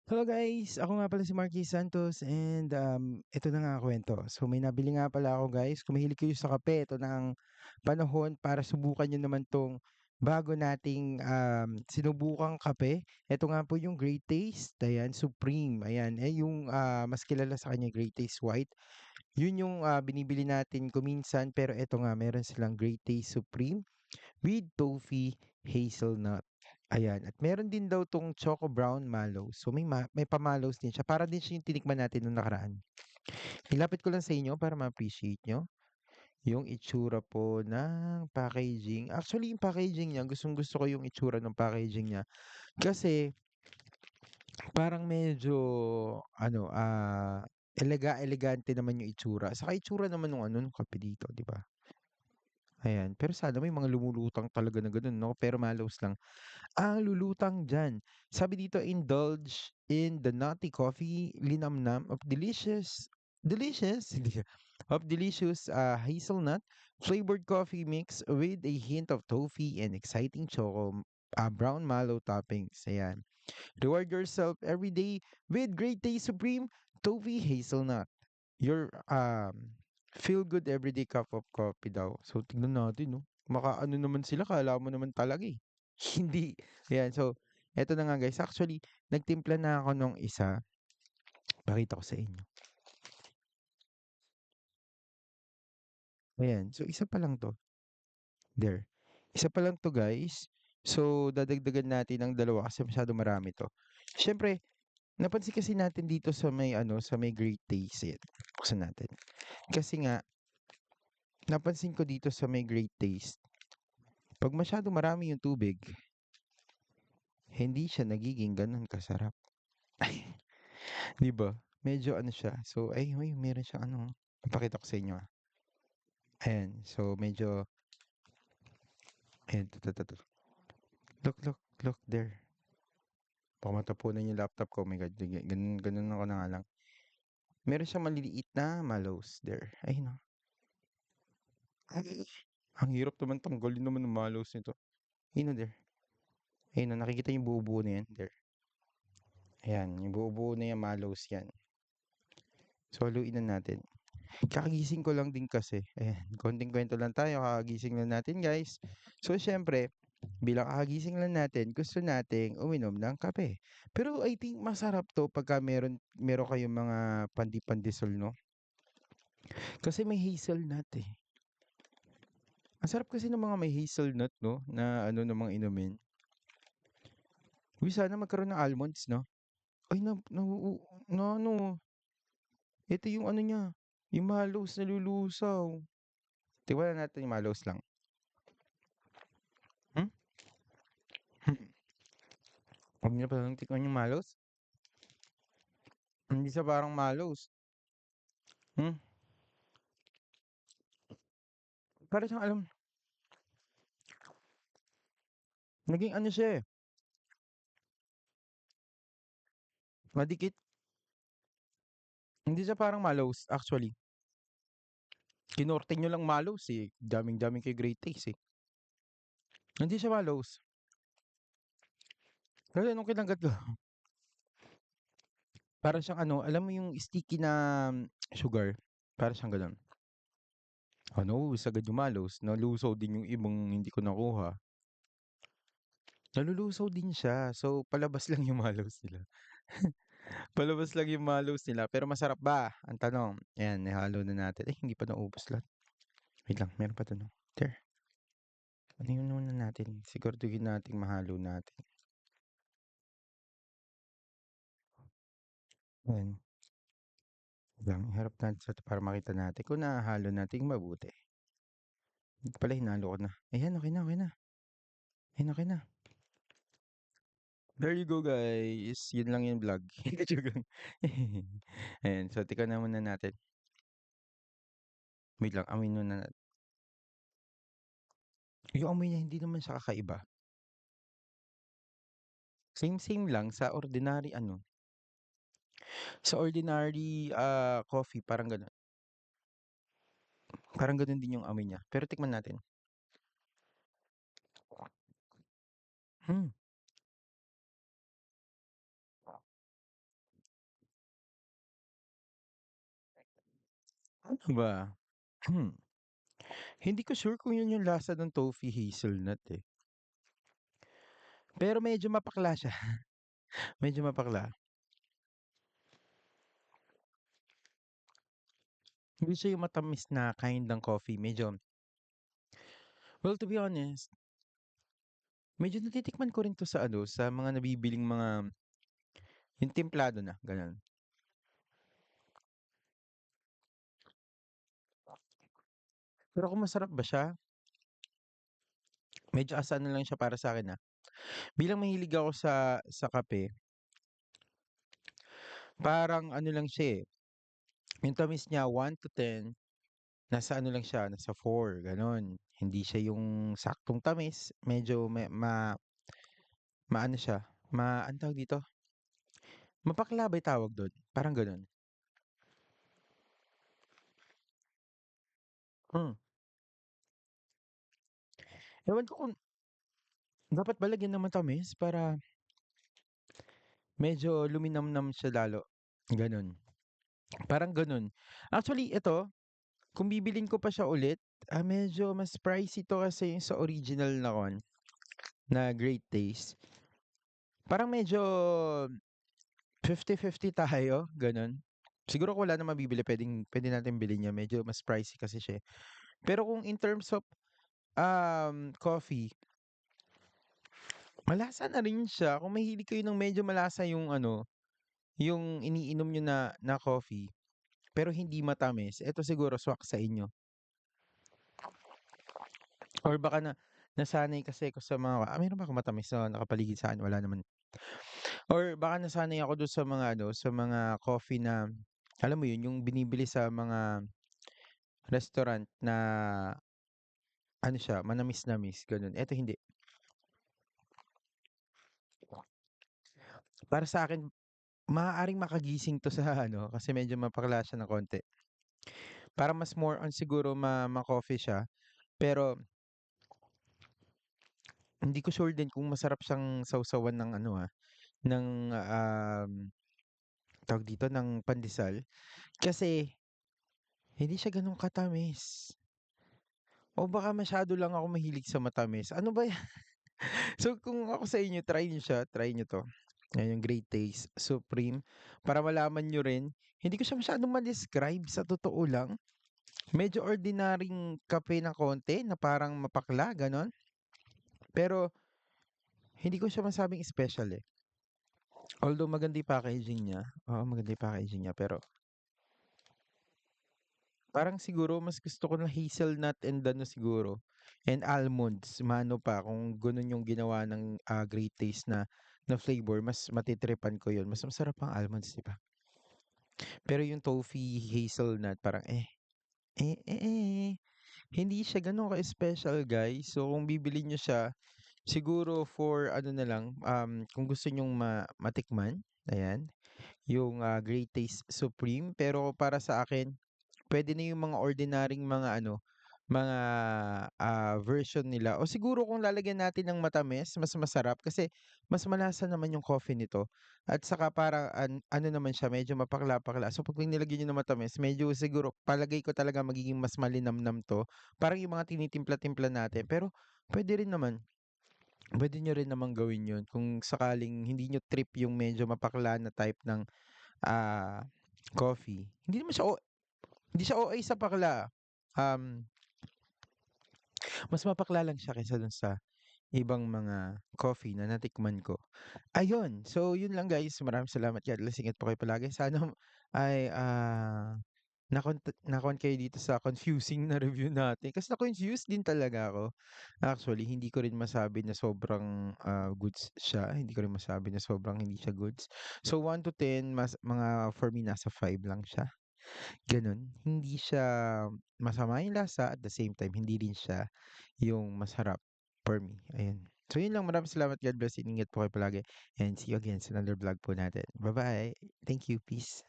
Hello guys, ako nga pala si Marquis Santos and ito na nga kwento. So may nabili nga pala ako guys. Kung mahilig kayo sa kape, ito na ang panahon para subukan nyo naman tong bago nating sinubukang kape. Ito nga po yung Great Taste, ayan, Supreme. Ayan, yung mas kilala sa kanya Great Taste White. Yun yung binibili natin kuminsan pero ito nga meron silang Great Taste Supreme with toffee hazelnut. Ayan, at meron din daw 'tong choco brown mallows. So may pa-mallows din siya. Para din siya yung tinikman natin nung nakaraan. Ilapit ko lang sa inyo para ma-appreciate nyo yung itsura po ng packaging. Actually, yung packaging niya, gustong-gusto ko yung itsura ng packaging niya. Kasi parang medyo ano, elegante naman yung itsura. Saka itsura naman nung ano, nung kape dito, 'di ba? Ayan, pero sana may mga lumulutang talaga na gano'n 'no, pero mallows lang. Ang lulutang diyan, sabi dito, "Indulge in the nutty coffee linamnam of delicious delicious, hazelnut flavored coffee mix with a hint of toffee and exciting brown mallow toppings." Ayan. Reward yourself every day with Great Taste Supreme Toffee Hazelnut. Your feel good everyday cup of coffee daw. So tignan natin 'no. Makaano naman sila, akala mo naman talaga, eh. Hindi. Ayan, so eto na nga guys, actually nagtimpla na ako nung isa, pakita ko sa inyo. Ayan, so isa pa lang 'to, there. Isa pa lang 'to guys. So dadagdagan natin ng dalawa kasi masyadong marami 'to. Siyempre, napansin kasi natin dito sa may ano, sa may Great Taste, ayan, buksan natin. Kasi nga, napansin ko dito sa may Great Taste, 'pag masyadong marami yung tubig, hindi siya nagiging gano'n kasarap. 'Di ba? Medyo ano siya, so ay meron siyang ano, ipakita ko sa inyo, ah. Ayan, so medyo ayan, 'to. Look there. Baka matapunan yung laptop ko, oh my God, sige gano'n ako na nga lang. Meron siyang maliliit na mallows, there. Ayun, oh. Ay, ang hirap naman tanggalin naman ng mallows nito. Ayun, oh, there. Ayun, oh, nakikita yung buo-buo na yan, there. Ayan, yung buo-buo na yan, mallows yan. So haluin na natin. Kakagising ko lang din kasi. Ayan, konting kwento lang tayo, kakagising lang natin guys. So siyempre, bilang kakagising lang natin, gusto nating uminom ng kape. Pero I think masarap 'to pagka meron kayong mga pandi-pandesal 'no? Kasi may hazelnut, eh. Ang sarap kasi ng mga may hazelnut 'no, na ano, namang inumin. Uy, sana magkaroon ng almonds 'no? Ay na ano, ito yung ano niya, yung mallows nalulusaw. Tingnan natin yung mallows lang. Hmm? Huwag niyo palang tikman yung mallows. Hindi siya parang mallows. Hmm? Para siyang alam, naging ano siya, eh, madikit. Hindi siya parang mallows actually. Kinorte niyo lang mallows, eh, daming-daming kay Great Taste, eh. Hindi siya mallows. Kasi nung kinagat ko, para siyang ano, alam mo yung sticky na sugar? Para siyang gano'n. Ano, sagad yung mallows, nalusaw din yung ibang hindi ko nakuha. Nalulusaw din siya, so palabas lang yung mallows nila. Palabas lang yung mallows nila, pero masarap ba? Ang tanong. Ayan, nihalo na natin. Eh, hindi pa naubos lahat. Wait lang, meron pa dun, oh. There. Ano yun muna natin? Siguraduhin nating mahalo natin. Ayan. Wait lang, iharap natin sa para makita natin kung nahahalo nating mabuti. Ito pala, hinalo ko na. Ayan, okay na. Ayan, okay na. There you go, guys. Yun lang yung vlog. Joke lang. Ayan, so tika na muna natin. Wait lang, amoy muna natin. Yung amoy niya hindi naman siya kakaiba. Same lang sa ordinary ano, sa ordinary, coffee parang gano'n. Parang gano'n din yung amoy niya, pero tikman natin. Hmm, Ano ba? Hmm, hindi ko sure kung yun yung lasa ng toffee hazelnut, eh. Pero medyo mapakla siya, medyo mapakla. Hindi siya yung matamis na kind ng coffee, medyo well, to be honest, medyo natitikman ko rin 'to sa ano, sa mga nabibiling mga yung templado na, gano'n. Pero kung masarap ba siya, medyo asa na lang siya para sa'kin, bilang mahilig ako sa kape, parang ano lang siya, yung tamis niya 1 to 10, nasa ano lang siya, nasa 4 gano'n. Hindi siya yung saktong tamis, medyo maano siya, anong tawag dito, mapakla ba yung tawag dun? Parang gano'n. Hmm, ewan ko kung dapat ba lagyan ng matamis para medyo luminamnam siya lalo, gano'n. Parang gano'n. Actually ito, kung bibilhin ko pa siya ulit, medyo mas pricey 'to kasi yung sa original na na Great Taste. Parang medyo 50-50 tayo, gano'n. Siguro kung wala na mabibili puwede natin bilhin 'yan, medyo mas pricey kasi siya, eh. Pero kung in terms of, coffee, malasa na rin siya. Kung mahilig kayo ng medyo malasa yung ano, yung iniinom niyo na coffee, pero hindi matamis, eto siguro swak sa inyo. Or baka nasanay kasi ako sa mga meron ba akong matamis na nakapaligid sa'kin? Wala naman. Or baka nasanay ako dun sa mga ano, sa mga coffee na alam mo yun, yung binibili sa mga restaurant na ano siya, manamis-namis, gano'n. Eto hindi. Para sa akin maaaring makagising 'to sa ano, kasi medyo mapakla siya ng konti. Para mas more on siguro ma-coffee siya, pero hindi ko sure din kung masarap siyang sawsawan ng ano, ng, tawag dito, ng pandesal. Kasi hindi siya gano'n katamis. O baka masyado lang ako mahilig sa matamis, ano ba 'yan? So, kung ako sa inyo, try niyo siya, try niyo 'to. Ayan yung Great Taste Supreme, para malaman niyo rin. Hindi ko siya masyadong ma-describe sa totoo lang. Medyo ordinaryong kape ng konti na parang mapakla, gano'n. Pero hindi ko siya masabing special, eh. Although maganda yung packaging niya, oo, maganda yung packaging niya, pero parang siguro mas gusto ko ng hazelnut and ano siguro, and almonds, mano pa kung gano'n yung ginawa ng, Great Taste na flavor, mas matitripan ko 'yun. Mas masarap ang almonds, 'di ba? Pero yung toffee hazelnut parang, eh, eh, eh, hindi siya gano'n ka-special, guys. So, kung bibili niyo siya, siguro for ano na lang, kung gusto niyong matikman, ayan, yung, Great Taste Supreme. Pero para sa akin, puwede na yung mga ordinaryong mga ano, mga, version nila, o siguro kung lalagyan natin ng matamis mas masarap kasi mas malasa naman yung coffee nito, at saka parang ano naman siya, medyo mapakla-pakla. So 'pag nilagyan niyo ng matamis, medyo siguro palagay ko talaga magiging mas malinamnam 'to, parang yung mga tinitimpla-timpla natin. Pero puwede rin naman, puwede niyo rin namang gawin yun kung sakaling hindi niyo trip yung medyo mapakla na type ng, ah, coffee. Hindi siya OA sa pakla, um, mas mapakla lang siya kaysa dun sa ibang mga coffee na natikman ko. Ayun, so yun lang guys, maraming salamat, God bless, ingat po kayo palagi. Sana ay, na-con kayo dito sa confusing na review natin kasi na-confused din talaga ako. Actually, hindi ko rin masabi na sobrang, goods siya, hindi ko rin masabi na sobrang hindi siya goods. So 1 to 10, mga for me nasa 5 lang siya. Gano'n. Hindi siya masama yung lasa, at the same time hindi rin siya yung masarap for me, ayan. So yun lang, maraming salamat, God bless, ingat po kayo palagi, and see you again sa another vlog po natin. Bye-bye. Thank you, peace.